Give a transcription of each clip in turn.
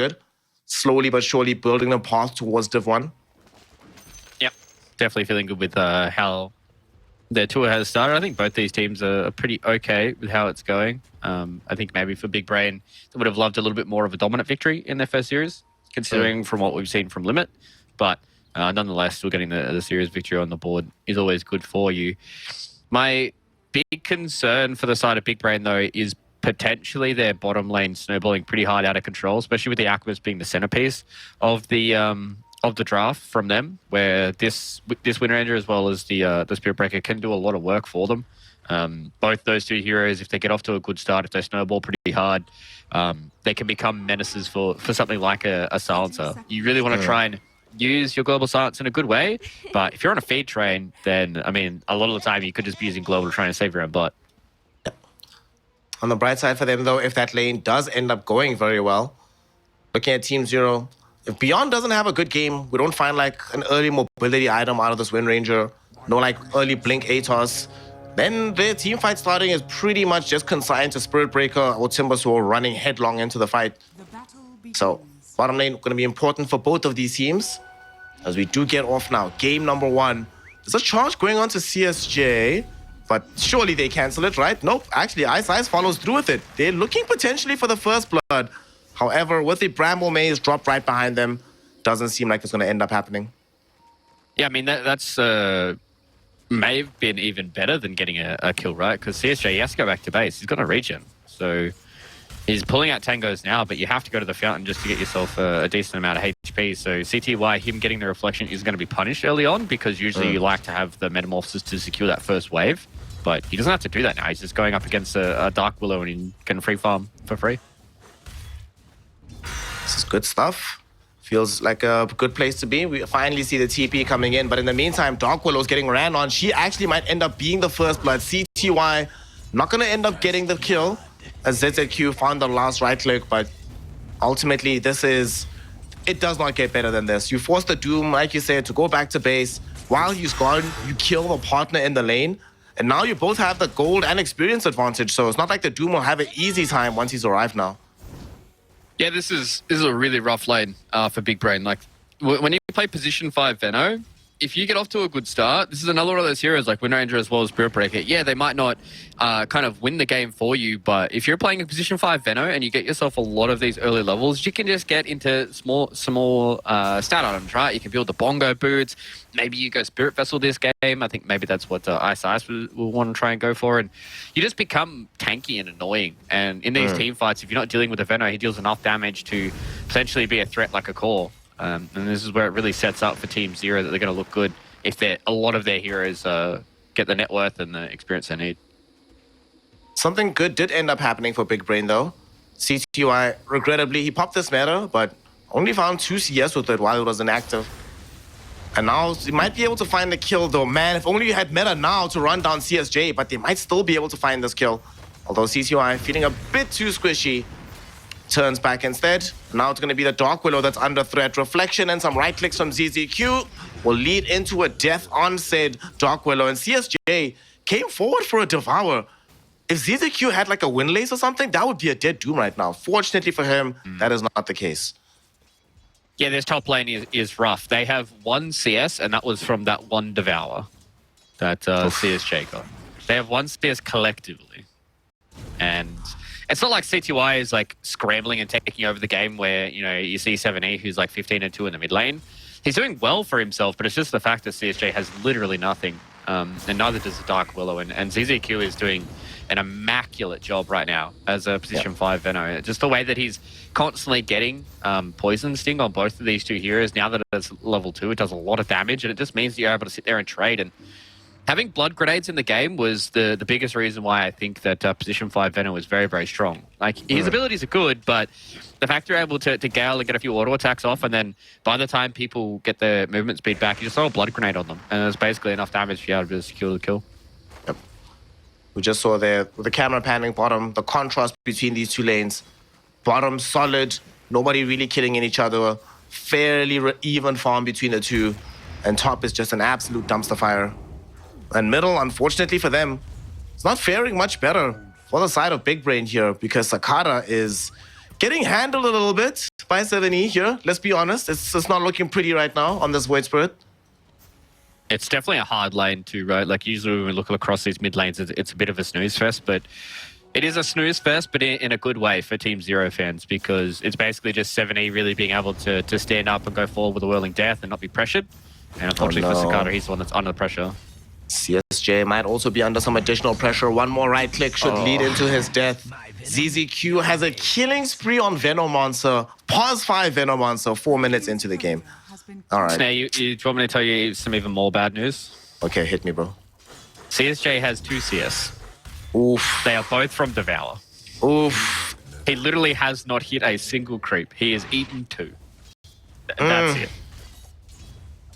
good. Slowly but surely building a path towards Div 1. Yep, definitely feeling good with how their tour has started. I think both these teams are pretty okay with how it's going. I think maybe for Big Brain, they would have loved a little bit more of a dominant victory in their first series, considering from what we've seen from Limit. But nonetheless, still getting the series victory on the board is always good for you. My big concern for the side of Big Brain, though, is potentially their bottom lane snowballing pretty hard out of control, especially with the Aquas being the centerpiece of the draft from them, where this Wind Ranger as well as the Spirit Breaker can do a lot of work for them. Both those two heroes, if they get off to a good start, if they snowball pretty hard, they can become menaces for something like a silencer. You really want to try and use your global silence in a good way, but if you're on a feed train, then I mean, a lot of the time you could just be using global to try and save your own butt. On the bright side for them, though, if that lane does end up going very well, looking at Team Zero, if Beyond doesn't have a good game, we don't find like an early mobility item out of this Wind Ranger, no like early Blink ATOS, then their team fight starting is pretty much just consigned to Spirit Breaker or Timbersaw running headlong into the fight. So bottom lane going to be important for both of these teams as we do get off now. Game number 1. There's a charge going on to CSJ. But surely they cancel it, right? Nope. Actually, Ice follows through with it. They're looking potentially for the first blood. However, with the Bramble Maze dropped right behind them, doesn't seem like it's going to end up happening. Yeah, I mean, that's may have been even better than getting a kill, right? Because CSJ, he has to go back to base. He's got a regen. So he's pulling out tangos now, but you have to go to the fountain just to get yourself a decent amount of HP. So CTY, him getting the reflection is going to be punished early on because usually you like to have the Metamorphosis to secure that first wave. But he doesn't have to do that now. He's just going up against a Dark Willow and he can free farm for free. This is good stuff. Feels like a good place to be. We finally see the TP coming in. But in the meantime, Dark Willow's getting ran on. She actually might end up being the first blood. CTY not going to end up getting the kill as ZZQ found the last right click. But ultimately, it does not get better than this. You force the Doom, like you said, to go back to base. While he's gone, you kill the partner in the lane. And now you both have the gold and experience advantage, so it's not like the Doom will have an easy time once he's arrived now. Yeah, this is a really rough lane for Big Brain. Like, when you play position 5 Veno, if you get off to a good start, this is another one of those heroes like Wind Ranger as well as Spirit Breaker. Yeah, they might not kind of win the game for you, but if you're playing a position 5 Veno and you get yourself a lot of these early levels, you can just get into small stat items, right? You can build the bongo boots. Maybe you go Spirit Vessel this game. I think maybe that's what Ice will want to try and go for. And you just become tanky and annoying. And in these team fights, if you're not dealing with a Veno, he deals enough damage to potentially be a threat like a core. And this is where it really sets up for Team Zero that they're going to look good if a lot of their heroes get the net worth and the experience they need. Something good did end up happening for Big Brain, though. CTY, regrettably, he popped this meta, but only found 2 CS with it while it was inactive. And now he might be able to find the kill, though. Man, if only you had meta now to run down CSJ, but they might still be able to find this kill. Although CTY feeling a bit too squishy. Turns back instead. Now it's going to be the Dark Willow that's under threat. Reflection and some right clicks from ZZQ will lead into a death on said Dark Willow. And CSJ came forward for a Devour. If ZZQ had like a Windlace or something, that would be a dead Doom right now. Fortunately for him, that is not the case. Yeah, this top lane is rough. They have 1 CS, and that was from that 1 Devour that CSJ got. They have 1 CS collectively. And it's not like CTY is like scrambling and taking over the game where, you know, you see 7E who's like 15-2 in the mid lane. He's doing well for himself, but it's just the fact that CSJ has literally nothing. And neither does the Dark Willow. And ZZQ is doing an immaculate job right now as a position 5 Veno. Just the way that he's constantly getting Poison Sting on both of these 2 heroes. Now that it's level 2, it does a lot of damage, and it just means that you're able to sit there and trade. And having blood grenades in the game was the biggest reason why I think that position 5 Veno is very, very strong. Like, his abilities are good, but the fact you're able to Gale and get a few auto attacks off, and then by the time people get their movement speed back, you just throw a blood grenade on them, and there's basically enough damage for you to secure the kill. Yep. We just saw there, with the camera panning bottom, the contrast between these 2 lanes. Bottom solid, nobody really killing in each other, fairly even farm between the 2, and top is just an absolute dumpster fire. And middle, unfortunately for them, it's not faring much better for the side of Big Brain here, because Sakata is getting handled a little bit by 7E here. Let's be honest. It's not looking pretty right now on this Void Spirit. It's definitely a hard lane too, right? Like usually when we look across these mid lanes, it's a bit of a snooze fest, but it is a snooze fest, but in a good way for Team Zero fans, because it's basically just 7E really being able to stand up and go forward with a whirling death and not be pressured. And unfortunately for Cicada, he's the one that's under the pressure. CSJ might also be under some additional pressure. One more right click should lead into his death. ZZQ has a killing spree on Venomancer. Pause 5 Venomancer 4 minutes into the game. All right. Now, do you want me to tell you some even more bad news? Okay, hit me, bro. CSJ has 2 CS. Oof. They are both from Devour. Oof. He literally has not hit a single creep. He has eaten 2. That's it.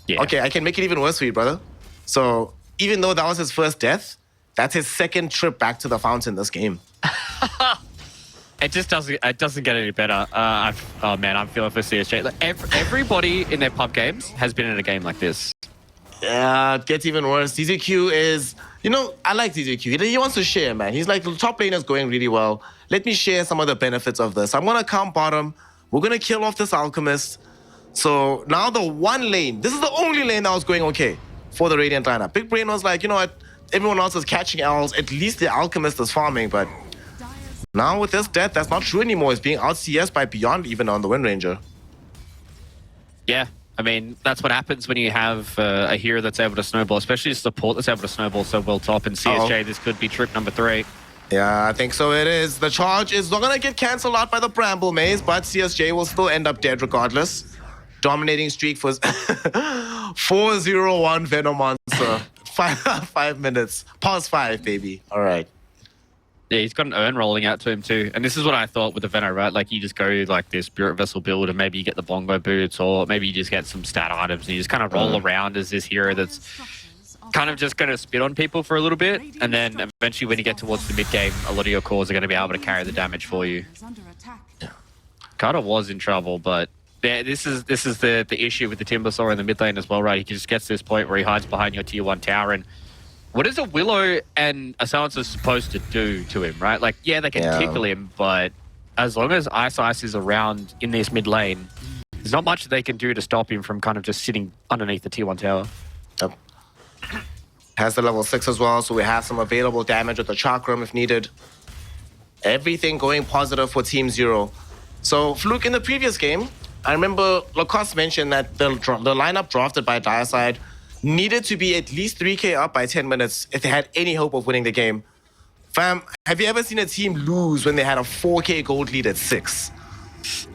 Yeah. Okay, I can make it even worse for you, brother. So, even though that was his first death, that's his second trip back to the fountain this game. It just doesn't get any better. Oh man, I'm feeling for CSJ. Like, everybody in their pub games has been in a game like this. Yeah, it gets even worse. DZQ is, you know, I like DZQ. He wants to share, man. He's like, the top lane is going really well. Let me share some of the benefits of this. I'm going to come bottom. We're going to kill off this Alchemist. So now the one lane, this is the only lane that was going okay for the Radiant lineup. Big Brain was like, you know what? Everyone else is catching L's. At least the Alchemist is farming, but now with this death, that's not true anymore. It's being out CS by Beyond even on the Wind Ranger. Yeah, I mean, that's what happens when you have a hero that's able to snowball, especially a support that's able to snowball so well top. And CSJ, this could be trip number 3. Yeah, I think so it is. The charge is not going to get cancelled out by the Bramble Maze, but CSJ will still end up dead regardless. Dominating streak for 4-0-1 Venomancer. 5 minutes. Pause 5, baby. All right. Yeah, he's got an urn rolling out to him too. And this is what I thought with the Veno, right? Like you just go like this Spirit Vessel build and maybe you get the Bongo boots, or maybe you just get some stat items and you just kind of roll around as this hero that's kind of just going to spit on people for a little bit. And then eventually when you get towards the mid game, a lot of your cores are going to be able to carry the damage for you. Carter was in trouble, but yeah, this is the issue with the Timbersaw in the mid lane as well, right? He just gets to this point where he hides behind your tier 1 tower, and what is a Willow and a Silencer supposed to do to him, right? Like, yeah, they can tickle him, but as long as Ice is around in this mid lane, there's not much they can do to stop him from kind of just sitting underneath the tier 1 tower. Yep. Has the level 6 as well, so we have some available damage with the Chakram if needed. Everything going positive for Team Zero. So, Fluke, in the previous game, I remember Lacoste mentioned that the lineup drafted by Diacide needed to be at least 3k up by 10 minutes if they had any hope of winning the game. Fam, have you ever seen a team lose when they had a 4k gold lead at 6?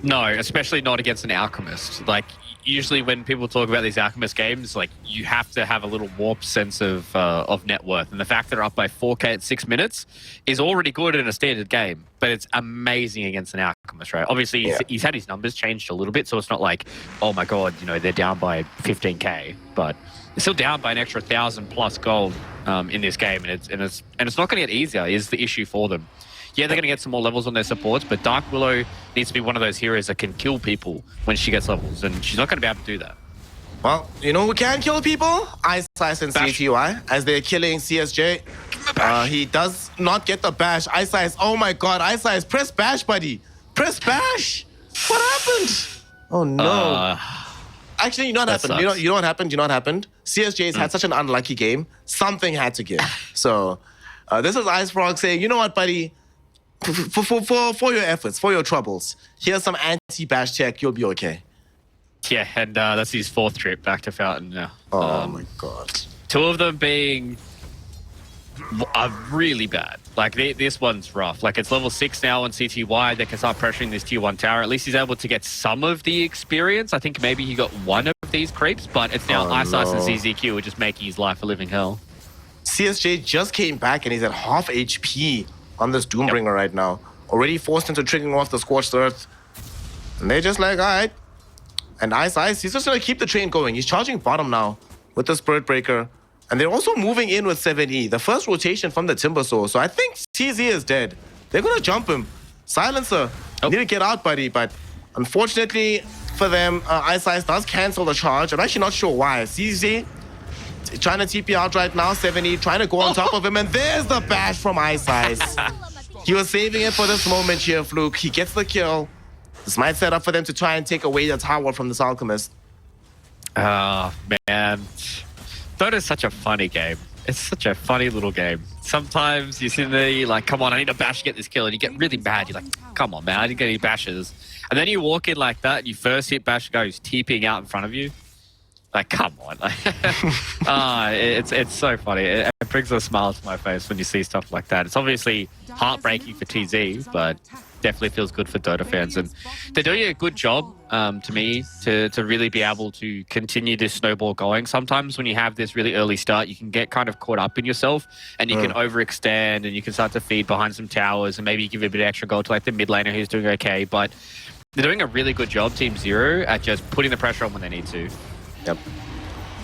No, especially not against an Alchemist. Like, usually when people talk about these Alchemist games, like, you have to have a little warped sense of net worth. And the fact that they're up by 4k at 6 minutes is already good in a standard game, but it's amazing against an Alchemist, right? Obviously, he's had his numbers changed a little bit, so it's not like, oh my god, you know, they're down by 15k, but they're still down by an extra 1,000 plus gold in this game, and it's not going to get easier, is the issue for them. Yeah, they're going to get some more levels on their supports, but Dark Willow needs to be one of those heroes that can kill people when she gets levels, and she's not going to be able to do that. Well, you know who can kill people? Ice and CTY, as they're killing CSJ. He does not get the bash. Ice, oh my god, Ice, press bash, buddy. Press bash. What happened? Oh no. Actually, you know what happened? You know what happened? You know what happened? CSJ's had such an unlucky game. Something had to give. So, this is Ice Frog saying, you know what, buddy? For your efforts, for your troubles, here's some anti-bash tech. You'll be okay. Yeah, and that's his 4th trip back to Fountain now. Oh my god. 2 of them being really bad. Like, this one's rough. Like, it's level 6 now on CTY. They can start pressuring this tier 1 tower. At least he's able to get some of the experience. I think maybe he got one of these creeps, but it's now Ice and ZZQ, which is making his life a living hell. CSJ just came back and he's at half HP on this Doombringer right now. Already forced into triggering off the Scorched Earth. And they're just like, all right. And Ice, he's just going to keep the train going. He's charging bottom now with the Spirit Breaker. And they're also moving in with 7E. The first rotation from the Timbersaw. So I think TZ is dead. They're going to jump him. Silencer, you need to get out, buddy. But unfortunately for them, Ice does cancel the charge. I'm actually not sure why. CZ trying to TP out right now. 7E trying to go on top of him. And there's the bash from Ice. He was saving it for this moment here, Fluke. He gets the kill. This might set up for them to try and take away the tower from this Alchemist. Oh, man. Dota's such a funny game. It's such a funny little game. Sometimes you sit there, you're like, come on, I need a bash to get this kill. And you get really mad. You're like, come on, man, I didn't get any bashes. And then you walk in like that, and you first hit bash goes TPing out in front of you. Like, come on. It's so funny. It brings a smile to my face when you see stuff like that. It's obviously heartbreaking for TZ, but definitely feels good for Dota fans. And they're doing a good job, to me, to really be able to continue this snowball going. Sometimes when you have this really early start, you can get kind of caught up in yourself, and you can overextend, and you can start to feed behind some towers, and maybe you give a bit of extra gold to like the mid laner who's doing okay. But they're doing a really good job, Team Zero, at just putting the pressure on when they need to. Yep.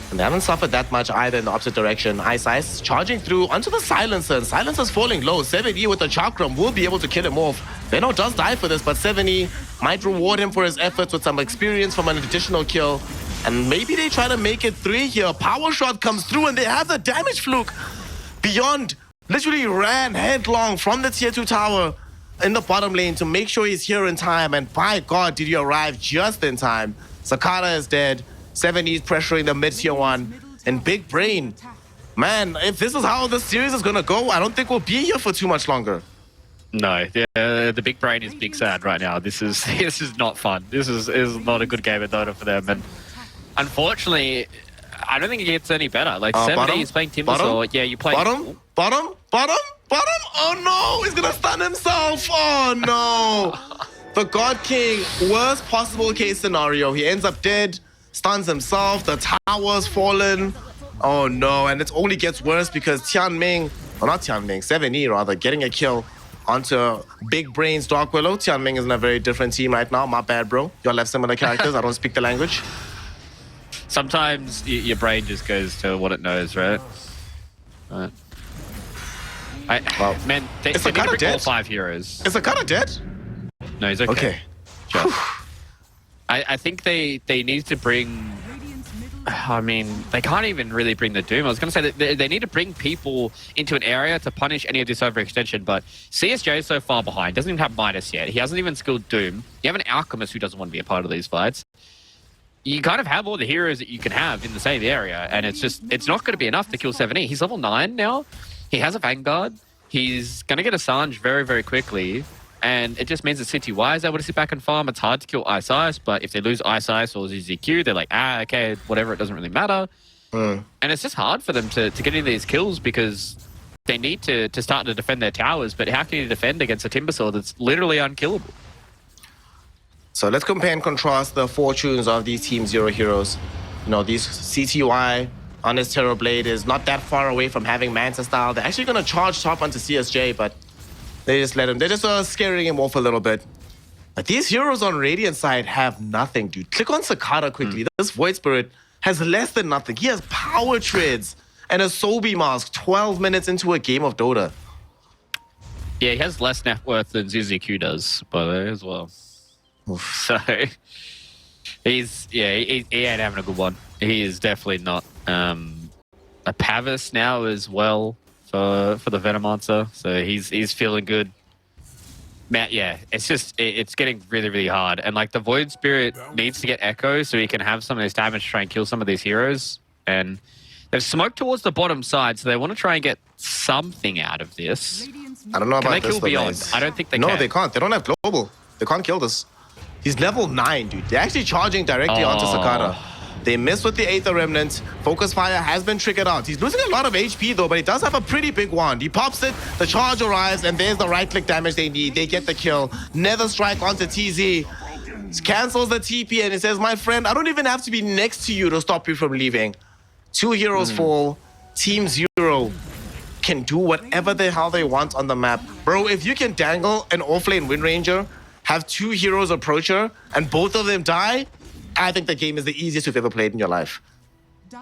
And they haven't suffered that much either in the opposite direction. Ice charging through onto the Silencer. And Silencer's falling low. 7E with the Chakram will be able to kill him off. Venno does die for this, but 7E might reward him for his efforts with some experience from an additional kill. And maybe they try to make it 3 here. Power shot comes through and they have the damage fluke. Beyond literally ran headlong from the tier 2 tower in the bottom lane to make sure he's here in time. And by God, did he arrive just in time. Sakata is dead. 7E's pressuring the mid tier 1. And Big Brain, man, if this is how this series is going to go, I don't think we'll be here for too much longer. No, the Big Brain is big sad right now. This is not fun. This is not a good game of Dota for them. And unfortunately, I don't think it gets any better. Like 7E is playing Timbersaw. Yeah, you play bottom. Oh no, he's gonna stun himself. Oh no. The God King, worst possible case scenario. He ends up dead, stuns himself, the tower's fallen. Oh no, and it only gets worse because Tianming, or not Tianming, 7E rather, getting a kill onto Big Brain's Dark Willow. Tianming is in a very different team right now. My bad, bro. Y'all have similar characters. I don't speak the language. Sometimes your brain just goes to what it knows, right? Right. Man, they need to bring all 5 heroes. Is Sakata dead? No, he's okay. I think they need to bring... I mean, they can't even really bring the Doom. I was going to say that they need to bring people into an area to punish any of this overextension, but CSJ is so far behind. Doesn't even have Midas yet. He hasn't even skilled Doom. You have an Alchemist who doesn't want to be a part of these fights. You kind of have all the heroes that you can have in the same area, and it's not going to be enough to kill 7E. He's level 9 now. He has a Vanguard. He's going to get a Sange very, very quickly. And it just means that City-Y is able to sit back and farm. It's hard to kill Ice, but if they lose Ice or ZZQ, they're like, okay, whatever, it doesn't really matter. And it's just hard for them to get into these kills because they need to start to defend their towers, but how can you defend against a Timbersaw that's literally unkillable? So let's compare and contrast the fortunes of these Team Zero heroes. You know, these CTY on his Terrorblade is not that far away from having Manta style. They're actually going to charge top onto CSJ, but they just let him. They're just scaring him off a little bit. But these heroes on Radiant side have nothing, dude. Click on Sakata quickly. This Void Spirit has less than nothing. He has power treads and a Sobi mask 12 minutes into a game of Dota. Yeah, he has less net worth than ZZQ does, by the way, as well. Oof. So he ain't having a good one. He is definitely not. A Pavis now as well for the Venomancer, so he's feeling good. Matt, yeah, it's getting really, really hard. And like the Void Spirit needs to get Echo so he can have some of this damage to try and kill some of these heroes. And they've smoked towards the bottom side, so they want to try and get something out of this. I don't know about this. Can they kill Beyond? I don't think they can. No, they can't. They don't have global. They can't kill this. He's level 9, dude. They're actually charging directly onto Sakata. They missed with the Aether Remnant. Focus Fire has been triggered out. He's losing a lot of HP though, but he does have a pretty big wand. He pops it, the charge arrives, and there's the right-click damage they need. They get the kill. Nether Strike onto TZ. Cancels the TP and it says, my friend, I don't even have to be next to you to stop you from leaving. 2 heroes fall. Team Zero can do whatever the hell they want on the map. Bro, if you can dangle an offlane Wind Ranger, have 2 heroes approach her, and both of them die, I think the game is the easiest you've ever played in your life.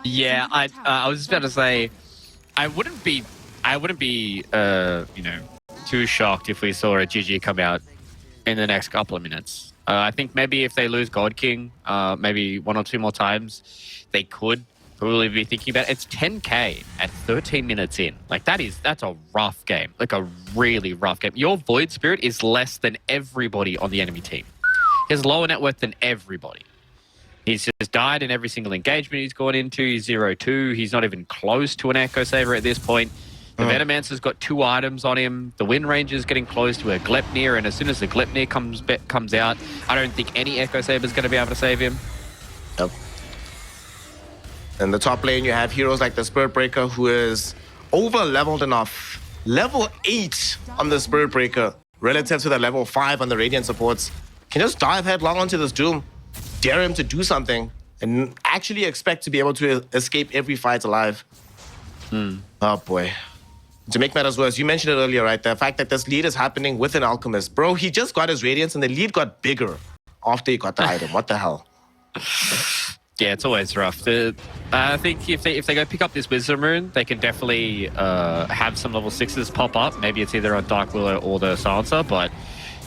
Yeah, I was just about to say, I wouldn't be too shocked if we saw a GG come out in the next couple of minutes. I think maybe if they lose God King, maybe 1 or 2 more times, they could probably be thinking about it. It's 10k at 13 minutes in. Like that's a rough game, like a really rough game. Your Void Spirit is less than everybody on the enemy team. He has lower net worth than everybody. He's just died in every single engagement he's gone into. He's 0-2. He's not even close to an Echo Saber at this point. The Venomancer's got 2 items on him. The Wind Ranger's getting close to a Glepnir, and as soon as the Glepnir comes out, I don't think any Echo Saber's going to be able to save him. Yep. In the top lane, you have heroes like the Spirit Breaker, who is over-leveled enough. Level 8 on the Spirit Breaker, relative to the level 5 on the Radiant supports. Can just dive headlong onto this Doom, dare him to do something, and actually expect to be able to escape every fight alive. Oh boy. To make matters worse, you mentioned it earlier, right? The fact that this lead is happening with an Alchemist. Bro, he just got his Radiance and the lead got bigger after he got the item. What the hell? Yeah, it's always rough. I think if they go pick up this Wisdom Rune, they can definitely have some level 6s pop up. Maybe it's either on Dark Willow or the Silencer, but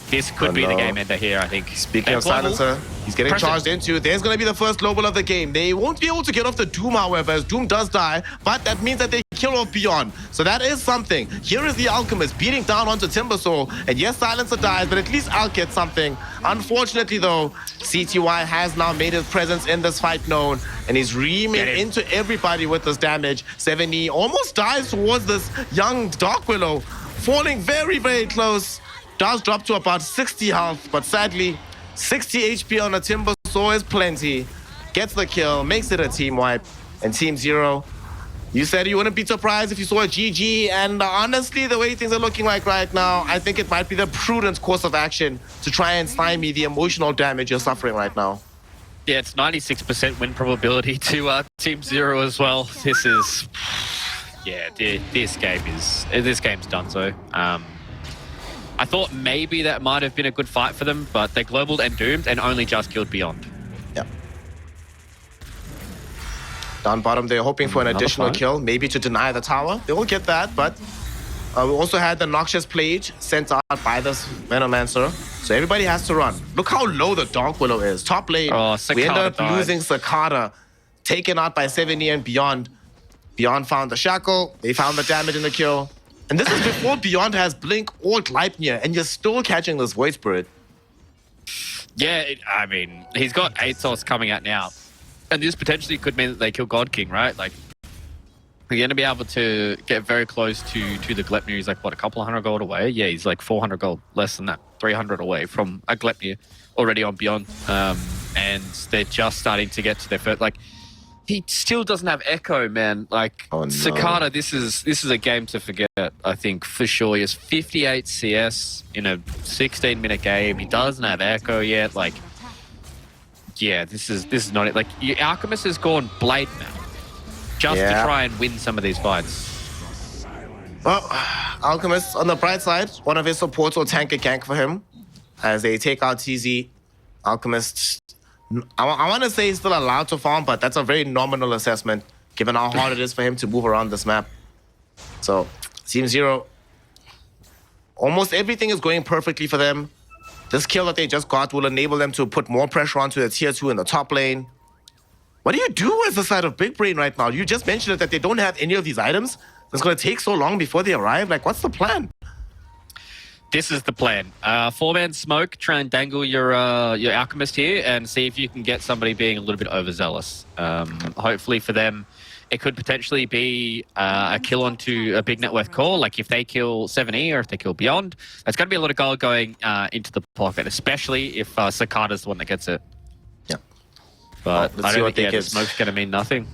this could be the game ender here, I think. Speaking of Silencer, he's getting charged into. There's going to be the first global of the game. They won't be able to get off the Doom, however, as Doom does die, but that means that they kill off Beyond. So that is something. Here is the Alchemist beating down onto Timbersaw, and yes, Silencer dies, but at least I'll get something. Unfortunately, though, CTY has now made his presence in this fight known, and he's reaming into everybody with this damage. 70 almost dies towards this young Dark Willow, falling very, very close. Does drop to about 60 health, but sadly, 60 HP on a Timbersaw is plenty. Gets the kill, makes it a team wipe, and Team Zero, you said you wouldn't be surprised if you saw a GG, and honestly, the way things are looking like right now, I think it might be the prudent course of action to try and stymie the emotional damage you're suffering right now. Yeah, it's 96% win probability to Team Zero as well. This is, yeah, this game's done so. I thought maybe that might have been a good fight for them, but they globaled and doomed and only just killed Beyond. Yep. Down bottom, they're hoping for an additional kill, maybe to deny the tower. They will get that, but we also had the Noxious Plage sent out by this Venomancer. So everybody has to run. Look how low the Dark Willow is. Top lane, we ended up losing Cicada, taken out by 70 and Beyond. Beyond found the Shackle, they found the damage in the kill. And this is before Beyond has Blink or Gleipnir, and you're still catching this Void Spirit. Yeah, I mean, he's got 8 souls coming out now. And this potentially could mean that they kill God King, right? Like, we're going to be able to get very close to the Gleipnir. He's like, what, a couple of 100 gold away? Yeah, he's like 400 gold, less than that, 300 away from a Gleipnir already on Beyond. And they're just starting to get to their first, like, he still doesn't have Echo, man. Like, oh, no. Cicada, this is a game to forget, I think, for sure. He has 58 CS in a 16-minute game. He doesn't have Echo yet. Like, yeah, this is not it. Like, Alchemist has gone Blade now, just to try and win some of these fights. Well, Alchemist, on the bright side, one of his supports will tank a gank for him as they take out TZ. Alchemist, I want to say he's still allowed to farm, but that's a very nominal assessment, given how hard it is for him to move around this map. So, Team Zero, almost everything is going perfectly for them. This kill that they just got will enable them to put more pressure onto the tier 2 in the top lane. What do you do as the side of Big Brain right now? You just mentioned it, that they don't have any of these items. It's going to take so long before they arrive. Like, what's the plan? This is the plan. 4-man smoke, try and dangle your Alchemist here and see if you can get somebody being a little bit overzealous. Hopefully for them, it could potentially be a kill onto a big net worth call. Like if they kill 7E or if they kill Beyond, there's going to be a lot of gold going into the pocket, especially if Cicada's the one that gets it. Yeah. But I don't think the smoke's going to mean nothing.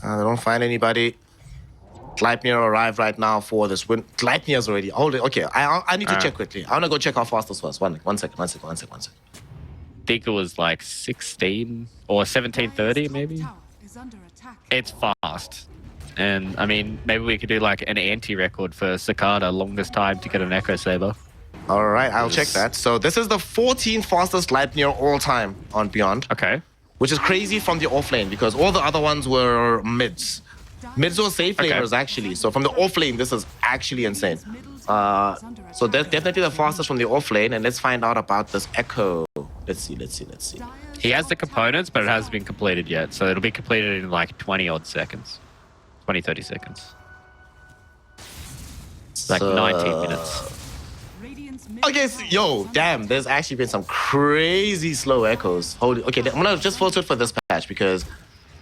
They don't find anybody. Gleipnir arrived right now for this win. Gleipnir's already. Hold it. Okay, I need to check quickly. I want to go check how fast this was. One second. I think it was like 16 or 17:30 maybe. It's fast. And I mean, maybe we could do like an anti-record for Cicada, longest time to get an Echo Saber. All right, I'll check that. So this is the 14th fastest Gleipnir all time on Beyond. Okay. Which is crazy from the offlane because all the other ones were mids. Mids or safe laners, actually. So from the offlane, this is actually insane. So that's definitely the fastest from the offlane. And let's find out about this Echo. Let's see. He has the components, but it hasn't been completed yet. So it'll be completed in like 20-odd seconds. 20, 30 seconds. Like 19 minutes. Okay, so, yo, damn, there's actually been some crazy slow echoes. Okay, I'm gonna just filter it for this patch because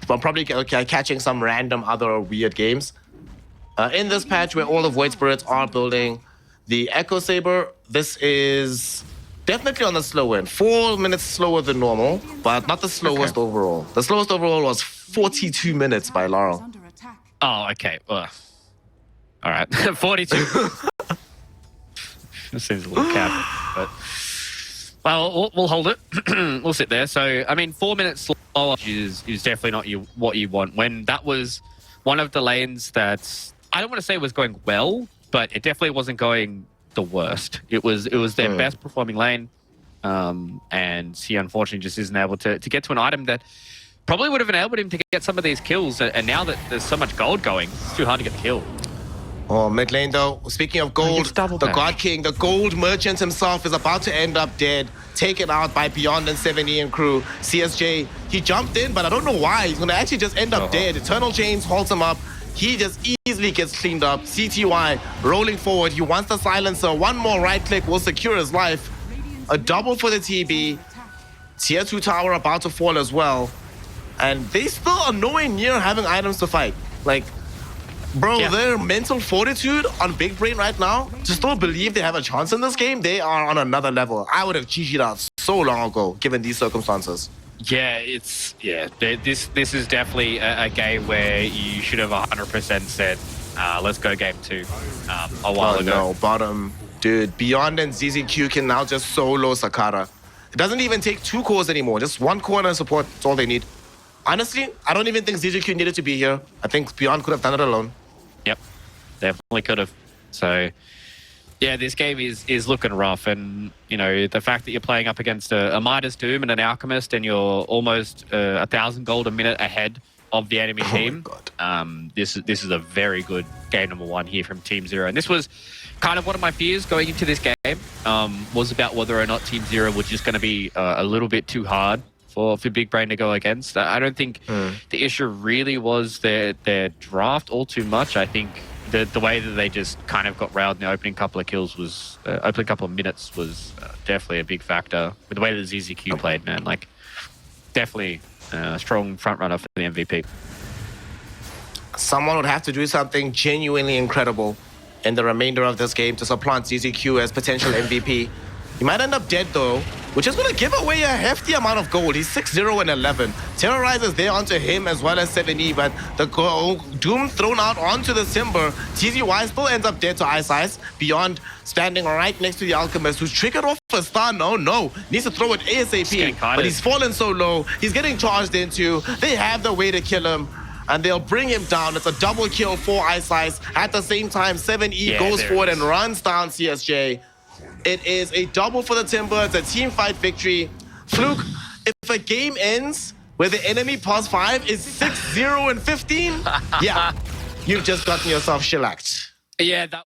I'm probably catching some random other weird games. In this patch where all the Void Spirits are building the Echo Saber, this is definitely on the slow end. 4 minutes slower than normal, but not the slowest overall. The slowest overall was 42 minutes by Laurel. Oh, okay. All right. 42. This seems a little cap, but well, we'll hold it. We'll sit there. So, I mean, 4 minutes slower is definitely not what you want. When that was one of the lanes that I don't want to say was going well, but it definitely wasn't going the worst. It was their best performing lane, and he unfortunately just isn't able to get to an item that probably would have enabled him to get some of these kills. And now that there's so much gold going, it's too hard to get the kill. Oh, mid lane though. Speaking of gold, the God King, the gold merchant himself is about to end up dead, taken out by Beyond and 70 and crew. CSJ, he jumped in, but I don't know why. He's gonna actually just end up dead. Eternal Chains holds him up. He just easily gets cleaned up. CTY rolling forward. He wants the silencer. One more right click will secure his life. A double for the TB. Tier 2 tower about to fall as well. And they still are nowhere near having items to fight. Like, bro, their mental fortitude on Big Brain right now to still believe they have a chance in this game, they are on another level. I would have GG'd out so long ago, given these circumstances. Yeah, this is definitely a game where you should have 100% said, let's go game 2 a while ago. No, bottom. Dude, Beyond and ZZQ can now just solo Sakara. It doesn't even take 2 cores anymore. Just 1 core and support. That's all they need. Honestly, I don't even think ZZQ needed to be here. I think Beyond could have done it alone. Yep, definitely could have. So, yeah, this game is looking rough. And, you know, the fact that you're playing up against a Midas Doom and an Alchemist and you're almost 1,000 gold a minute ahead of the enemy team. This is a very good game number 1 here from Team Zero. And this was kind of one of my fears going into this game, was about whether or not Team Zero was just going to be a little bit too hard for Big Brain to go against. I don't think the issue really was their draft all too much. I think the way that they just kind of got railed in the opening couple of kills was, opening couple of minutes was definitely a big factor. With the way that ZZQ played, man, like definitely a strong front runner for the MVP. Someone would have to do something genuinely incredible in the remainder of this game to supplant ZZQ as potential MVP. He might end up dead though, which is going to give away a hefty amount of gold. He's 6-0 and 11. Terrorize is there onto him as well as 7E, but the Doom thrown out onto the Timber. TZY still ends up dead to Ice. Beyond standing right next to the Alchemist, who's triggered off a stun. No. Needs to throw it ASAP, but he's fallen so low. He's getting charged into. They have the way to kill him, and they'll bring him down. It's a double kill for Ice. At the same time, 7E goes forward and runs down CSJ. It is a double for the Timber. It's a team fight victory. Fluke, if a game ends where the enemy +5 is 6-0 and 15, yeah, you've just gotten yourself shellacked. Yeah, that...